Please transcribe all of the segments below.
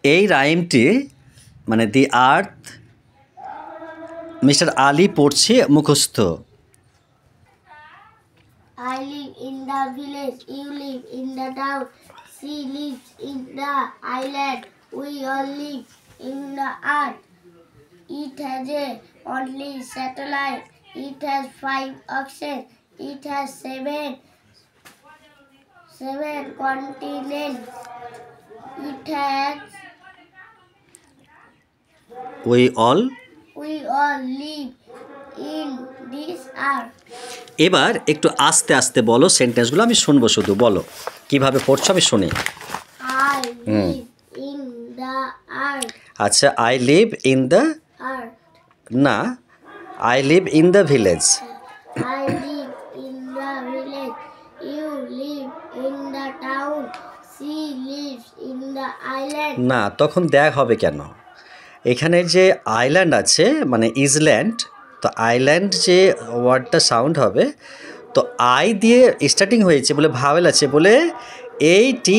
এই রাইমটি মানে দি আর্থ মিস্টার আলী পড়ছে মুখস্থ। I live in the village, you live in the town, she lives in the island, we all live in the earth. It has a only satellite, it has 5 oceans, it has seven continents, it has we all live in this earth. এবার একটু আস্তে আস্তে বলো সেন্টেন্সগুলো, আমি শুনবো, শুধু বলো কিভাবে পড়ছো আমি শুনি। I live in the earth. আচ্ছা, I live in the, Earth. না, I live in the village. I live in the village. You live in the town. She lives in the island. না, তখন দেখ হবে কেন? এখানে যে আইল্যান্ড আছে মানে ইজল্যান্ড, তো আইল্যান্ড যে ওয়ার্ডটা সাউন্ড হবে, তো আই দিয়ে স্টার্টিং হয়েছে বলে ভাওয়েল আছে বলে এই THE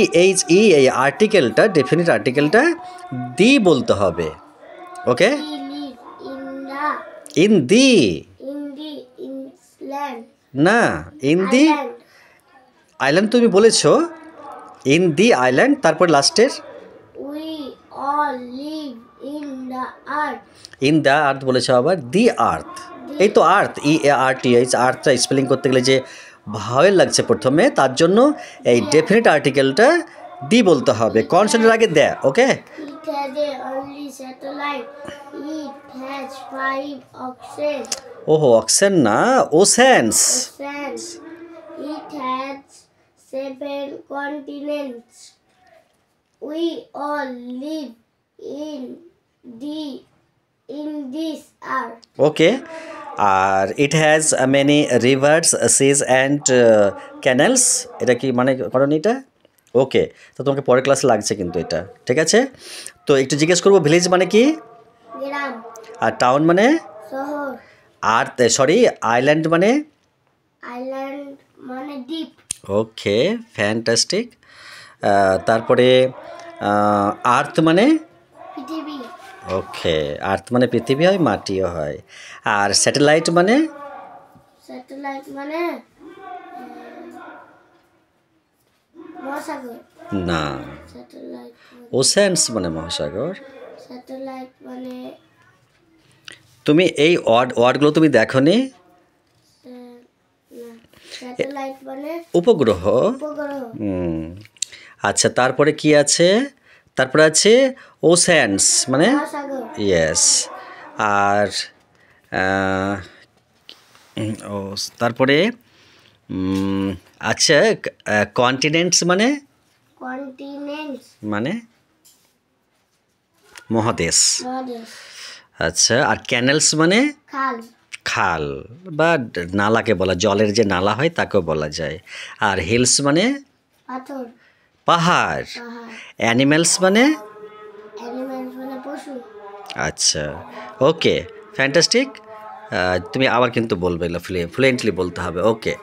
এই আর্টিকেলটা, ডেফিনিট আর্টিকেলটা দি বলতে হবে। ওকে, She lives in the, in the island. না ইন দি Island. আইল্যান্ড তুমি বলেছো, ইন দি আইল্যান্ড, তারপর লাস্টের We all live in the earth. In the earth বলেছো, আবার দি আর্থ। এই তো আর্থ, EARTH, আর্থটা স্পেলিং করতে গেলে যে ভাওয়েল লাগছে প্রথমে, তার জন্য এই ডেফিনিট আর্টিকেলটা দি বলতে হবে, কনসোনেন্টের আগে দেয়। ওকে, It has a only satellite. It has 5 oceans. ওহো অক্সেন না, oceans. Oceans. It has 7 continents. We all live in this earth. Okay, আর it has many rivers, seas and canals, এটা কি মানে করেন এটা? ওকে, তো তোমাকে পরের ক্লাসে লাগছে কিন্তু এটা, ঠিক আছে। তো একটু জিজ্ঞেস করবো, ভিলেজ মানে কি, গ্রাম, আর টাউন মানে, শহর, আর সরি আইল্যান্ড মানে, আইল্যান্ড মানে দ্বীপ। ওকে, ফ্যান্টাস্টিক। তারপরে আর্থ মানে, পৃথিবী, ওকে, আর্থ মানে পৃথিবী হয়, মাটিও হয়। আর স্যাটেলাইট মানে, স্যাটেলাইট মানে মহাসাগর। না, স্যাটেলাইট ওশেন্স মানে মহাসাগর। স্যাটেলাইট মানে তুমি এই ওয়ার্ডগুলো তুমি দেখোনি? স্যাটেলাইট মানে উপগ্রহ। উপগ্রহ। আচ্ছা, তারপরে কি আছে? তারপরে আছে ওশেন্স মানে, মহাসাগর। ইয়েস। আর ও তারপরে আচ্ছা, কন্টিনেন্টস মানে, কন্টিনেন্টস মানে মহাদেশ। মহাদেশ। আচ্ছা, আর ক্যানেলস মানে, খাল, খাল বা নালাকে বলা, জলের যে নালা হয় তাকেও বলা যায়। আর হিলস মানে, পাথর, পাহাড়। পাহাড়। অ্যানিম্যালস মানে, অ্যানিমেলস মানে পশু। আচ্ছা, ওকে, ফ্যান্টাস্টিক। তুমি আবার কিন্তু বলবে, ফ্লুয়েন্টলি বলতে হবে। ওকে।